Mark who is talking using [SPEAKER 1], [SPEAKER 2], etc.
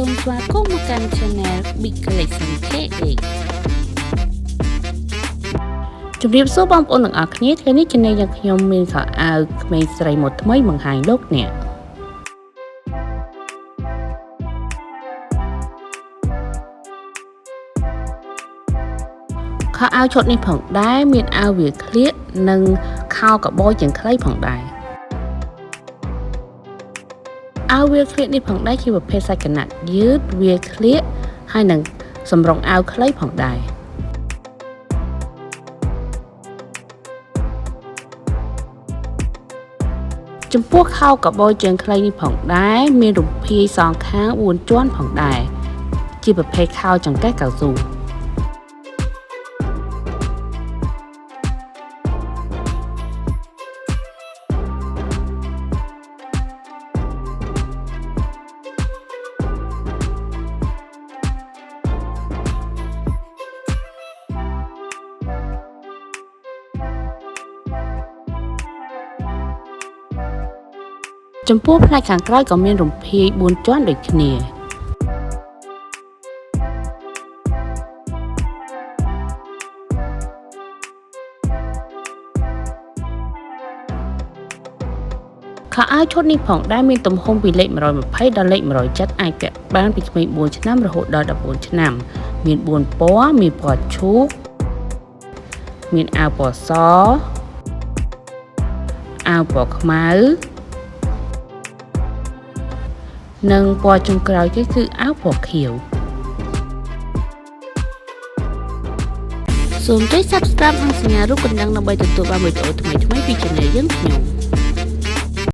[SPEAKER 1] សូមស្វាគមន៍មកកាន់ Channel Big Collection KA ជំរាបសួរបងប្អូនទាំងអស់គ្នាថ្ងៃនេះចំណេញយ៉ាងខ្ញុំមានខោអាវក្មេងស្រីម៉ូដថ្មីបង្ហាញលោកអ្នកខោអាវឈុតនេះផងដែរមានអាវវាក្លៀកនិងខោកបោជើងខ្លីផងដែរអាវវាក្លៀកនេះផងដែរជាប្រភេទសាច់កណាត់យឺតវាក្លៀកហើយនឹងសម្រងអាវខ្លីផងដែរចំពោះខោកបោជើងខ្លីនេះផងដែរមានរំភាយសងខាង4ជាន់ផងដែរជាប្រភេទខោចង្កេះកៅស៊ូចំពោះផ្នែកខាងក្រោយក៏មានរំភាយ4ជាន់ដូចគ្នាខោអាវឈុតនេះផងដែរមានទំហំពីលេខ120ដល់លេខ170អាចពាក់បានពីក្មេង4ឆ្នាំរហូតដល់14ឆ្នាំមាន4ពណ៌មានពណ៌ឈូកមានអាវពណ៌សអាវពណ៌ខ្មៅនិងពណ៌ចុងក្រោយគឺអាវពណ៌ខៀវសូមចុច Subscribe និងសញ្ញារូបកណ្ដឹងដើម្បីទទួលបានវីដេអូថ្មីៗពី Channel យើងខ្ញុំ